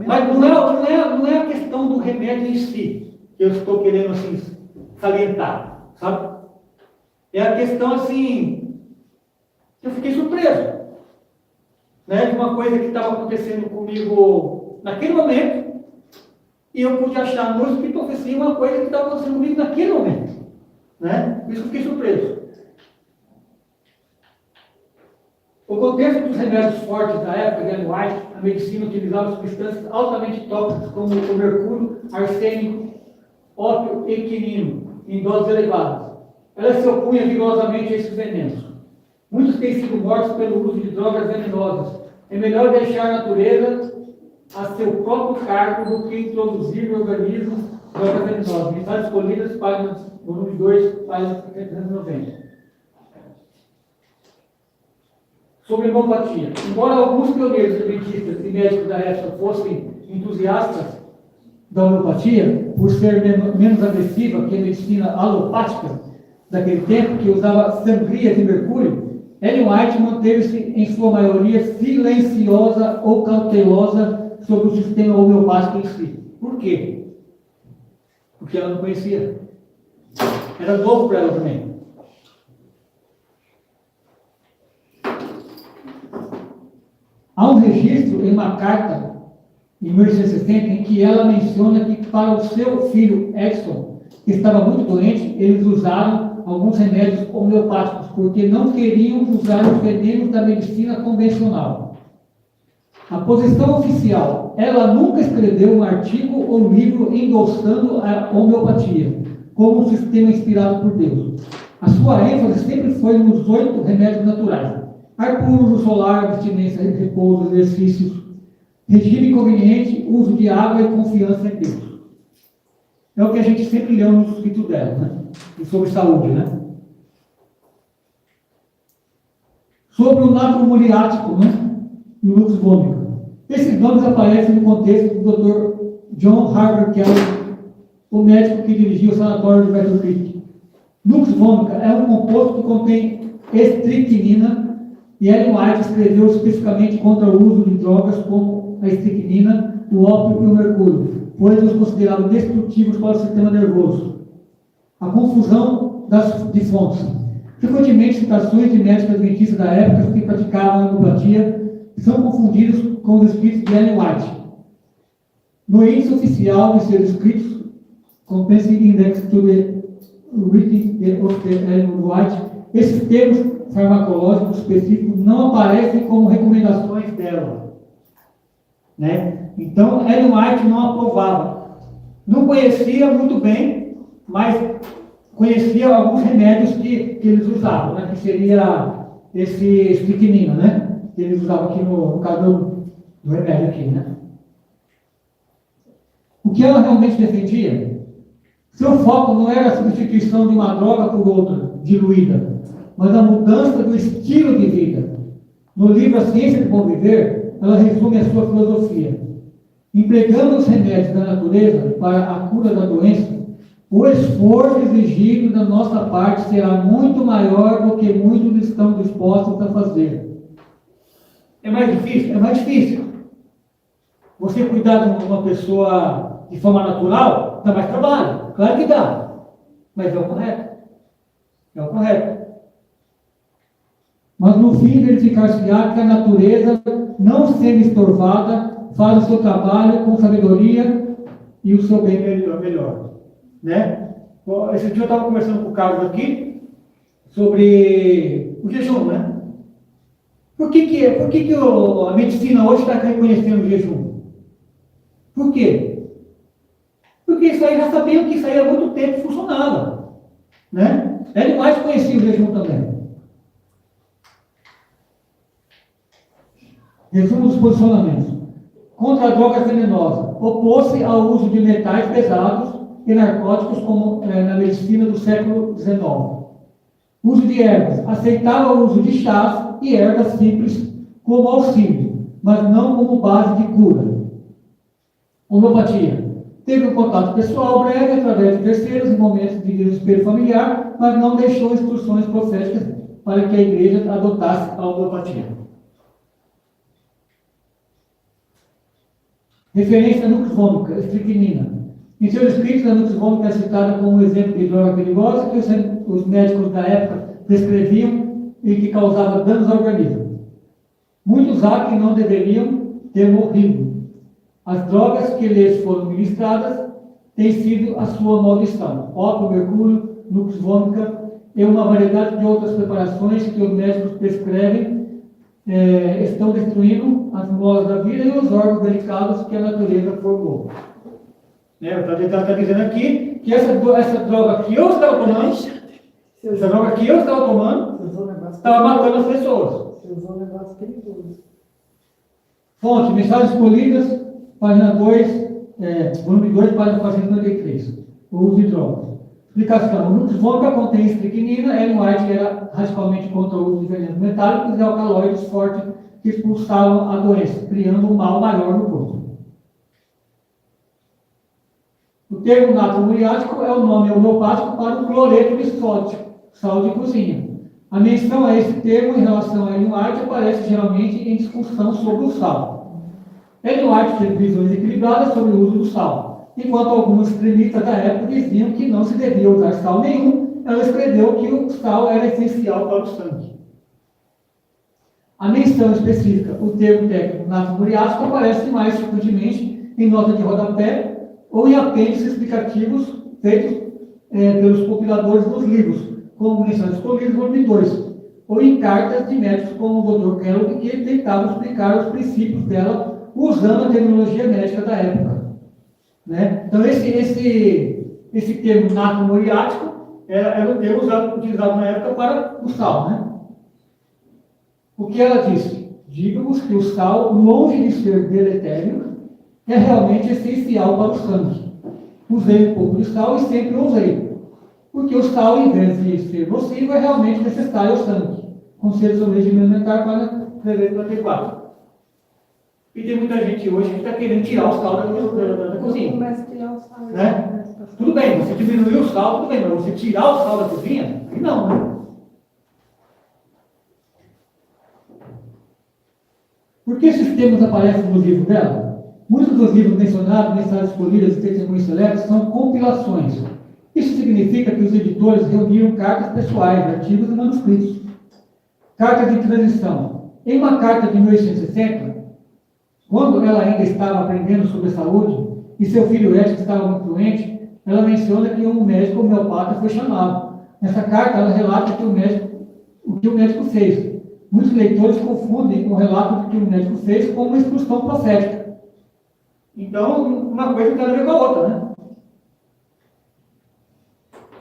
Mas não é a questão do remédio em si que eu estou querendo assim, salientar, sabe? É a questão assim, eu fiquei surpreso, né, de uma coisa que estava acontecendo comigo naquele momento, e eu pude achar no Espírito Profecia uma coisa que estava acontecendo comigo naquele momento, né? Por isso eu fiquei surpreso. O contexto dos remédios fortes da época de Ellen White, a medicina utilizava substâncias altamente tóxicas como o mercúrio, arsênico, ópio e quinino, em doses elevadas. Ela se opunha vigorosamente a esses venenos. Muitos têm sido mortos pelo uso de drogas venenosas. É melhor deixar a natureza a seu próprio cargo do que introduzir no organismo drogas venenosas. Mensagens Escolhidas, volume 2, página 390. Sobre homeopatia. Embora alguns pioneiros adventistas e médicos da época fossem entusiastas da homeopatia, por ser menos agressiva que a medicina alopática daquele tempo, que usava sangria de mercúrio, Ellen White manteve-se, em sua maioria, silenciosa ou cautelosa sobre o sistema homeopático em si. Por quê? Porque ela não conhecia. Era novo para ela também. Há um registro em uma carta, em 1860, em que ela menciona que para o seu filho Edson, que estava muito doente, eles usaram alguns remédios homeopáticos, porque não queriam usar os venenos da medicina convencional. A posição oficial, ela nunca escreveu um artigo ou livro endossando a homeopatia, como um sistema inspirado por Deus. A sua ênfase sempre foi nos 8 remédios naturais. Ar puro, luz solar, abstinência, repouso, exercícios, regime conveniente, uso de água e confiança em Deus. É o que a gente sempre leu no escrito dela, né? E sobre saúde, né? Sobre o nato muriático, né? E o lux vômico. Esses nomes aparecem no contexto do Dr. John Harvey Kellogg, o médico que dirigiu o sanatório de Battle Creek. Lux vômica é um composto que contém estricnina, e Ellen White escreveu especificamente contra o uso de drogas como a estricnina, o ópio e o mercúrio, pois os considerados destrutivos para o sistema nervoso. A confusão de fontes. Frequentemente, citações de médicos adventistas da época que praticavam a homeopatia são confundidos com os escritos de Ellen White. No índice oficial de seus escritos, Comprehensive Index to the Writing of the Ellen White, esses termos farmacológicos específicos não aparecem como recomendações dela, né? Então, Ellen White não aprovava. Não conhecia muito bem, mas conhecia alguns remédios que eles usavam, né? Que seria esse estricnina, né? Que eles usavam aqui no caso do remédio aqui, né? O que ela realmente defendia? Seu foco não era a substituição de uma droga por outra, diluída, mas a mudança do estilo de vida. No livro A Ciência de Bom Viver, ela resume a sua filosofia. Empregando os remédios da natureza para a cura da doença, o esforço exigido da nossa parte será muito maior do que muitos estão dispostos a fazer. É mais difícil? É mais difícil. Você cuidar de uma pessoa de forma natural, dá mais trabalho. Claro que dá. Mas é o correto. É o correto. Mas no fim verificar-se-á que a natureza, não sendo estorvada, faz o seu trabalho com sabedoria e o seu bem melhor. Né? Esse dia eu estava conversando com o Carlos aqui sobre o jejum, né? Por que a medicina hoje está reconhecendo o jejum? Por quê? Porque isso aí já sabiam que isso aí há muito tempo funcionava. Né? Ellen White conhecia o jejum também. Resumo dos posicionamentos. Contra a droga venenosa. Opôs-se ao uso de metais pesados e narcóticos como na medicina do século XIX. Uso de ervas. Aceitava o uso de chás e ervas simples como auxílio, mas não como base de cura. Homeopatia. Teve um contato pessoal breve através de terceiros em momentos de desespero familiar, mas não deixou instruções proféticas para que a igreja adotasse a homeopatia. Referência à nux vomica, estricnina. Em seus escritos, a nux vomica é citada como um exemplo de droga perigosa que os médicos da época prescreviam e que causava danos ao organismo. Muitos há que não deveriam ter morrido. As drogas que lhes foram ministradas têm sido a sua maldição. Ópio, mercúrio, nux vomica e uma variedade de outras preparações que os médicos prescrevem estão destruindo as molas da vida e os órgãos delicados que a natureza formou. Está dizendo aqui que essa droga que eu estava tomando, estava matando as pessoas. Você usou um negócio perigoso. Fonte, mensagens polidas, página 2, volume 2, página 453. O uso de drogas. Explicação. O nux vomica contém estricnina. Ellen White era radicalmente contra o uso de venenos metálicos e alcaloides fortes que expulsavam a doença, criando um mal maior no corpo. O termo natro muriático é o nome homeopático para o cloreto de sódio, sal de cozinha. A menção a esse termo em relação a Ellen White aparece geralmente em discussão sobre o sal. Ellen White teve visões equilibradas sobre o uso do sal. Enquanto alguns extremistas da época diziam que não se devia usar sal nenhum, ela escreveu que o sal era essencial para o sangue. A menção específica, o termo técnico natro muriático, aparece mais frequentemente em nota de rodapé ou em apêndices explicativos feitos pelos compiladores dos livros, como Mensagens Polidas, volume 2, ou em cartas de médicos como o Dr. Kellogg, que tentavam explicar os princípios dela usando a terminologia médica da época. Né? Então, esse termo natro muriático era o termo utilizado na época para o sal. Né? O que ela disse? Diga-vos que o sal, longe de ser deletério, é realmente essencial para o sangue. Usei um pouco de sal e sempre usei. Porque o sal, em vez de ser nocivo, é realmente necessário ao sangue. Conselho sobre regime alimentar para 344. E tem muita gente hoje que está querendo tirar o sal da cozinha. Começa a tirar o sal. Né? Tudo bem, você diminuir o sal, tudo bem, mas você tirar o sal da cozinha? Não, né? Por que esses termos aparecem no livro dela? Muitos dos livros mencionados, mensagens escolhidas e testemunhos seletos, são compilações. Isso significa que os editores reuniram cartas pessoais, artigos e manuscritos. Carta de transição. Em uma carta de 1860, quando ela ainda estava aprendendo sobre saúde e seu filho Edson estava muito doente, ela menciona que um médico homeopata foi chamado. Nessa carta, ela relata o que o médico fez. Muitos leitores confundem o relato do que o médico fez com uma instrução profética. Então, uma coisa tem a ver com a outra, né?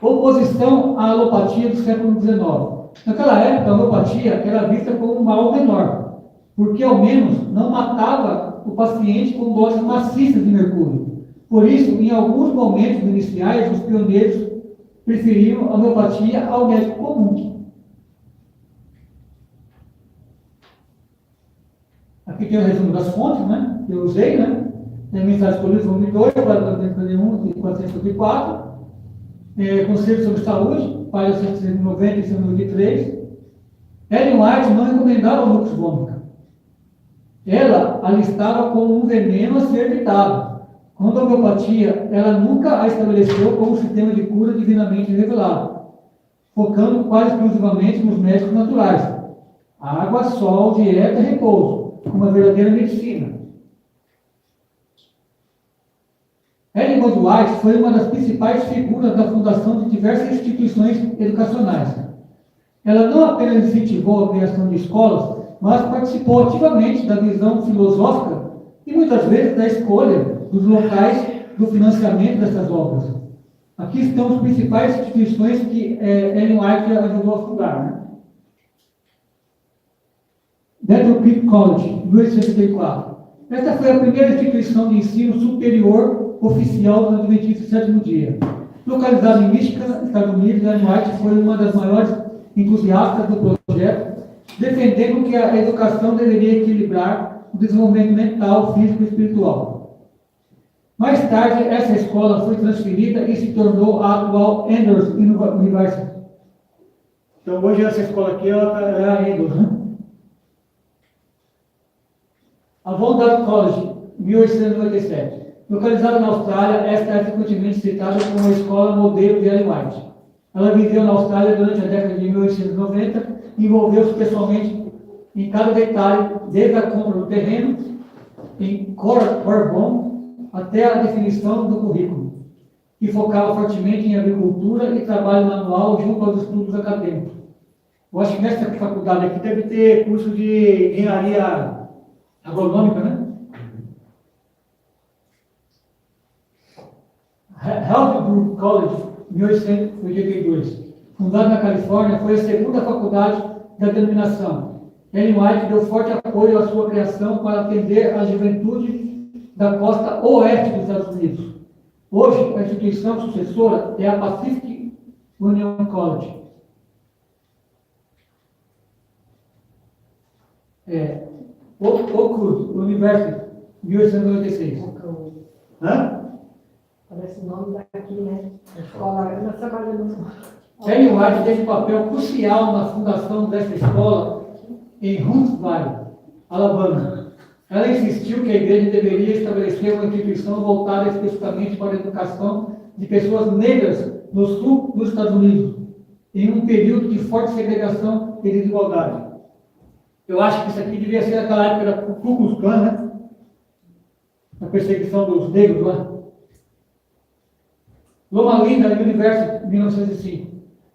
Oposição à alopatia do século XIX. Naquela época, a alopatia era vista como um mal menor, porque ao menos não matava o paciente com doses maciças de mercúrio. Por isso, em alguns momentos iniciais, os pioneiros preferiram a homeopatia ao médico comum. Aqui tem o resumo das fontes, né? Que eu usei, né? Tem mensagens polidas, volume 2, 431 e 454. Conselho sobre Saúde, página 190 e 193. Ellen White não recomendava a nux vomica. Ela a listava como um veneno a ser evitado. Quanto à homeopatia, ela nunca a estabeleceu como um sistema de cura divinamente revelado, focando quase exclusivamente nos médicos naturais. Água, sol, dieta e repouso, uma verdadeira medicina. Ellen G. White foi uma das principais figuras da fundação de diversas instituições educacionais. Ela não apenas incentivou a criação de escolas, mas participou ativamente da visão filosófica e muitas vezes da escolha dos locais do financiamento dessas obras. Aqui estão as principais instituições que Ellen White ajudou a fundar. Né? Battle Creek College, 1874. Esta foi a primeira instituição de ensino superior oficial do Adventista do Sétimo Dia. Localizada em Michigan, Estados Unidos, Ellen White foi uma das maiores entusiastas do projeto, defendendo que a educação deveria equilibrar o desenvolvimento mental, físico e espiritual. Mais tarde, essa escola foi transferida e se tornou a atual Andrews University. Então, hoje, essa escola aqui é a Andrews, né? A Vanderbilt College, 1897. Localizada na Austrália, esta é frequentemente citada como a escola modelo de Ellen White. Ela viveu na Austrália durante a década de 1890 e envolveu-se pessoalmente em cada detalhe, desde a compra do terreno em Cornwall até a definição do currículo, que focava fortemente em agricultura e trabalho manual junto aos estudos acadêmicos. Eu acho que nessa faculdade aqui deve ter curso de engenharia agronômica, né? Healthbrook College, 1882. Fundada na Califórnia, foi a segunda faculdade da denominação. Ellen White deu forte apoio à sua criação para atender a juventude da costa oeste dos Estados Unidos. Hoje, a instituição sucessora é a Pacific Union College. Oakwood University, 1896. Hã? Parece o nome daqui, né? A escola, nós trabalhamos. Ellen White teve um papel crucial na fundação dessa escola em Huntsville, Alabama. Ela insistiu que a igreja deveria estabelecer uma instituição voltada especificamente para a educação de pessoas negras no sul dos Estados Unidos, em um período de forte segregação e desigualdade. Eu acho que isso aqui devia ser aquela época da Ku Klux Klan, né? A perseguição dos negros lá. Loma Linda University, 1905.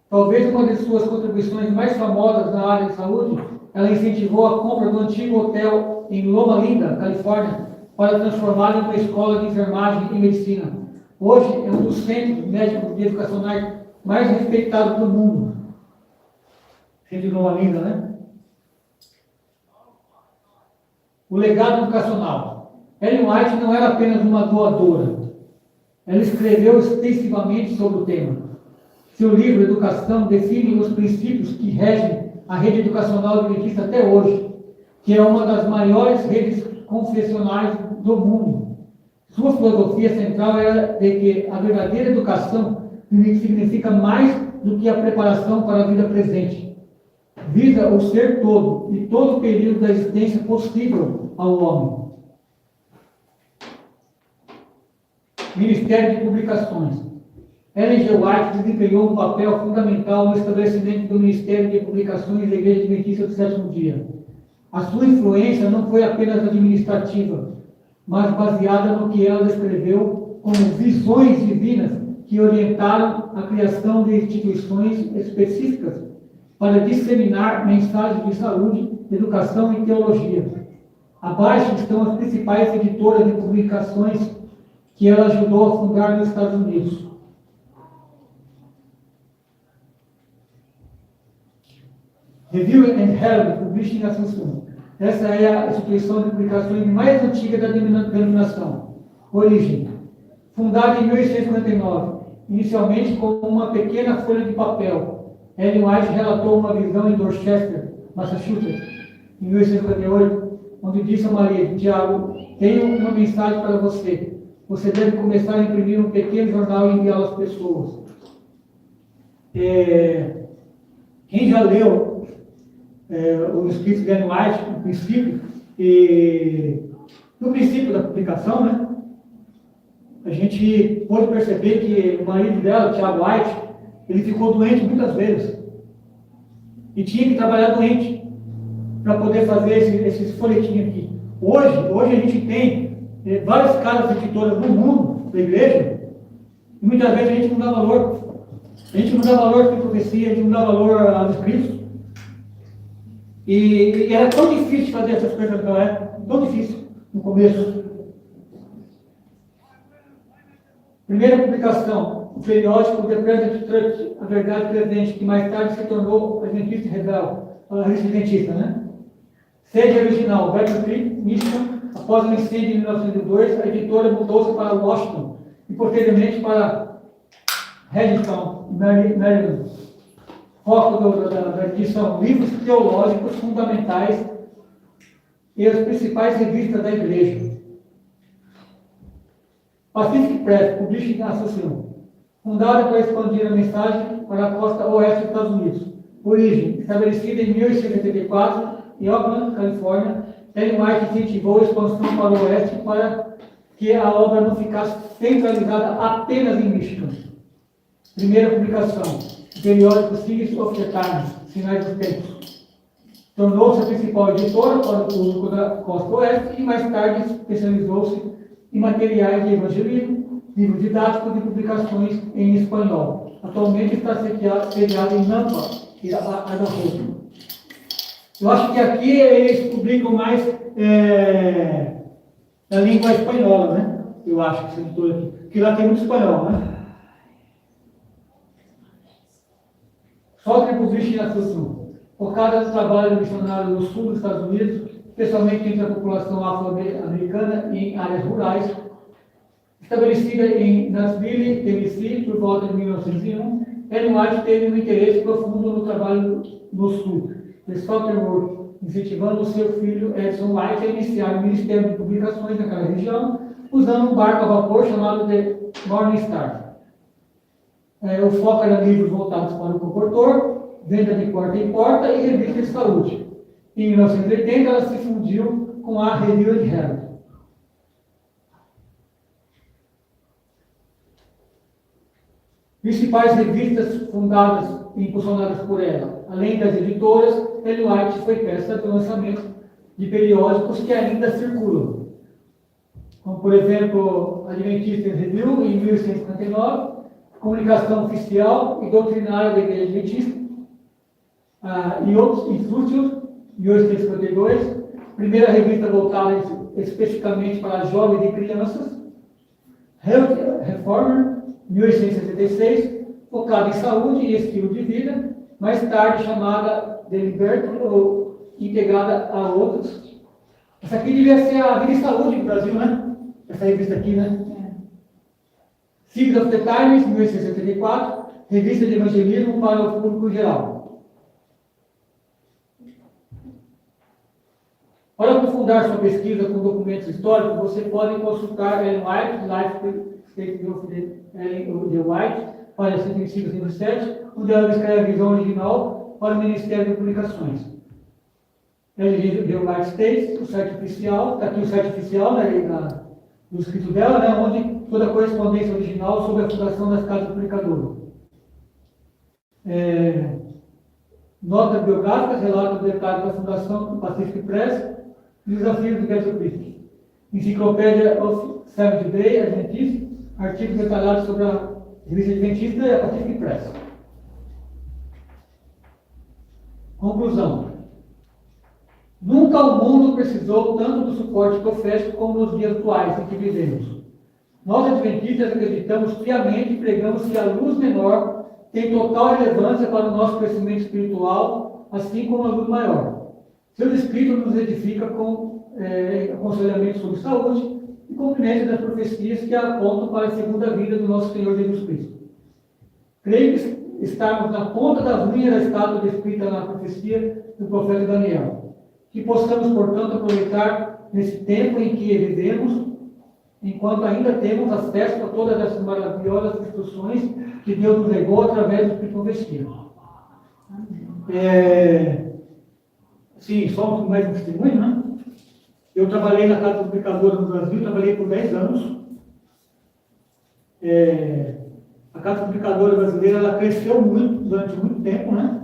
Talvez uma de suas contribuições mais famosas na área de saúde, ela incentivou a compra do antigo hotel em Loma Linda, Califórnia, para transformá-lo em uma escola de enfermagem e medicina. Hoje é um dos centros médicos e educacionais mais respeitados do mundo. Centro de Loma Linda, né? O legado educacional. Ellen White não era apenas uma doadora. Ela escreveu extensivamente sobre o tema. Seu livro, Educação, define os princípios que regem a rede educacional adventista até hoje, que é uma das maiores redes confessionais do mundo. Sua filosofia central era de que a verdadeira educação significa mais do que a preparação para a vida presente. Visa o ser todo e todo o período da existência possível ao homem. Ministério de Publicações. Ellen G. White desempenhou um papel fundamental no estabelecimento do Ministério de Publicações da Igreja Adventista do Sétimo Dia. A sua influência não foi apenas administrativa, mas baseada no que ela descreveu como visões divinas que orientaram a criação de instituições específicas para disseminar mensagens de saúde, educação e teologia. Abaixo estão as principais editoras de publicações que ela ajudou a fundar nos Estados Unidos. Review and Herald Publishing Association. Essa é a instituição de publicações mais antiga da denominação. Origem. Fundada em 1859, inicialmente como uma pequena folha de papel. Ellen White relatou uma visão em Dorchester, Massachusetts, em 1858, onde disse a Maria: Tiago, tenho uma mensagem para você. Você deve começar a imprimir um pequeno jornal e enviá-lo às pessoas. Quem já leu os escritos de Ellen White, no princípio da publicação, né, a gente pode perceber que o marido dela, Tiago White, ele ficou doente muitas vezes. E tinha que trabalhar doente para poder fazer esses folhetinhos aqui. Hoje a gente tem várias casas editoras no mundo da igreja, e muitas vezes a gente não dá valor. A gente não dá valor à profecia, a gente não dá valor aos escritos. E era tão difícil fazer essas coisas naquela época, tão difícil no começo. Primeira publicação, o periódico The Present Truth, a Verdade Presente, que mais tarde se tornou Adventista Rebel, a revista Adventista, né? Sede original, Battle Creek, Michigan. Após o incêndio em 1902, a editora mudou-se para Washington e posteriormente para Redstone, Maryland. Foco da edição: livros teológicos fundamentais e as principais revistas da igreja. Pacific Press, Publishing Association, fundada para expandir a mensagem para a costa oeste dos Estados Unidos. Origem: estabelecida em 1874 em Oakland, Califórnia, Ellen White incentivou a expansão para o oeste para que a obra não ficasse centralizada apenas em Michigan. Primeira publicação, o periódico Signs of the Times, Sinais dos Tempos. Tornou-se a principal editora para o público da costa oeste e mais tarde especializou-se em materiais de evangelismo, livros didáticos e publicações em espanhol. Atualmente está sediada em Nampa, Idaho. Eu acho que aqui eles publicam mais na língua espanhola, né? Eu acho que esse editor aqui. Porque lá tem muito espanhol, né? Só Publishing Association, focada no trabalho missionário no sul dos Estados Unidos, especialmente entre a população afro-americana em áreas rurais. Estabelecida em Nashville, Tennessee, por volta de 1901, Ellen White teve um interesse profundo no trabalho no sul, de Stoughton, incentivando o seu filho Edson White a iniciar o Ministério de Publicações naquela região, usando um barco a vapor chamado de Morning Star. O foco era livros voltados para o comportor, venda de porta em porta e revista de saúde. Em 1980, ela se fundiu com a Review and Herald. Principais revistas fundadas e impulsionadas por ela. Além das editoras, Ellen White foi peça do lançamento de periódicos que ainda circulam, como, por exemplo, Adventist Review, em 1159, Comunicação Oficial e Doutrinária da Igreja Adventista, e outros Instructions, 1852, primeira revista voltada especificamente para jovens e crianças, Health Reformer, 1866, focada em saúde e estilo de vida, mais tarde chamada The Liberty ou integrada a outros. Essa aqui devia ser a Vida e Saúde do Brasil, né? Essa revista aqui, né? Signs of the Times, 1874, revista de evangelismo para o público geral. Para aprofundar sua pesquisa com documentos históricos, você pode consultar Ellen White, Life Statement of the White, página 105 e 107, onde ela descreve a visão original para o Ministério de Publicações. The White States, o site oficial, está aqui o site oficial do escrito dela, né, onde toda a correspondência original sobre a fundação das casas publicadoras. Notas biográficas, relato do detalhe da fundação do Pacific Press e desafios do Battle Creek. Enciclopédia of Seventh Day Adventist, artigos detalhados sobre a revista Adventista e a Pacific Press. Conclusão. Nunca o mundo precisou tanto do suporte profético como nos dias atuais em que vivemos. Nós, adventistas, acreditamos piamente e pregamos que a luz menor tem total relevância para o nosso crescimento espiritual, assim como a luz maior. Seus escritos nos edificam com aconselhamento sobre saúde e cumprimento das profecias que apontam para a segunda vinda do nosso Senhor Jesus Cristo. Creio que estamos na ponta das linhas da estátua descrita na profecia do profeta Daniel. Que possamos, portanto, aproveitar nesse tempo em que vivemos, enquanto ainda temos acesso a todas essas maravilhosas instruções que Deus nos legou através do Espírito Vestido. Sim, somos mais um testemunho, né? Eu trabalhei na Casa Publicadora no Brasil, trabalhei por 10 anos. A Casa Publicadora brasileira, ela cresceu muito, durante muito tempo, né?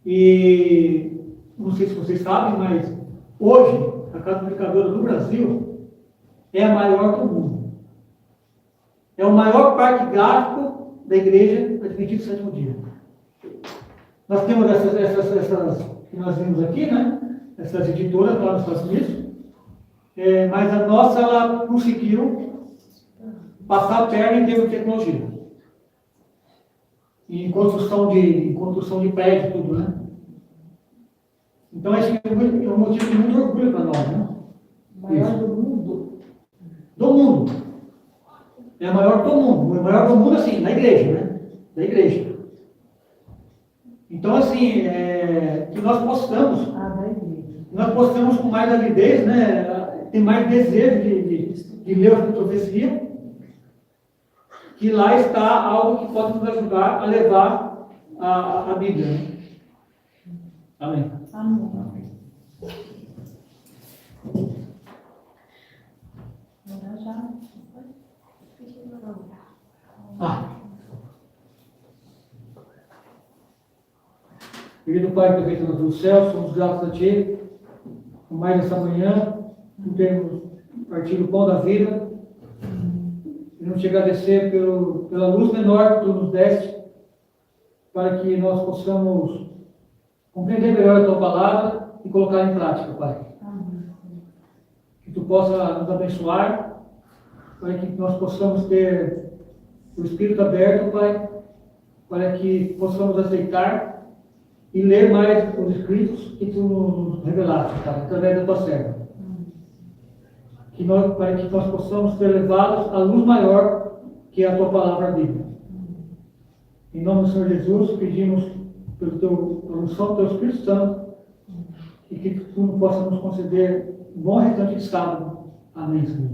E não sei se vocês sabem, mas hoje a Casa Publicadora do Brasil é a maior do mundo. é o maior parque gráfico da igreja Adventista do Sétimo Dia. Nós temos essas que nós vimos aqui, né? Essas editoras lá nos Estados Unidos, mas a nossa, ela conseguiu passar a perna em termos de tecnologia. E em construção de prédio, tudo, né? Então, esse é um motivo de muito orgulho para nós, né? Maior do mundo. Do mundo. É a maior do mundo. O maior do mundo, assim, na igreja, né? Da igreja. Então, assim, que nós possamos, Da igreja. nós possamos com mais avidez, né? Ter mais desejo de ler a profecia, que lá está algo que pode nos ajudar a levar a Bíblia. Né? Amém. Amém. Agora já. Querido Pai que habita no céu, somos gratos a Ti por mais essa manhã, por termos partido o pão da vida. Queremos te agradecer pela luz menor que Tu nos deste, para que nós possamos compreender melhor a Tua palavra e colocar em prática, Pai. Que Tu possa nos abençoar, para que nós possamos ter o Espírito aberto, Pai, para que possamos aceitar e ler mais os escritos que Tu nos revelaste, Pai, através da Tua serva. Para que nós possamos ser levados à luz maior que é a Tua palavra Bíblia. Em nome do Senhor Jesus, pedimos pela unção do Teu Espírito Santo e que Tu possa nos conceder um bom restante de sábado. Amém, Senhor.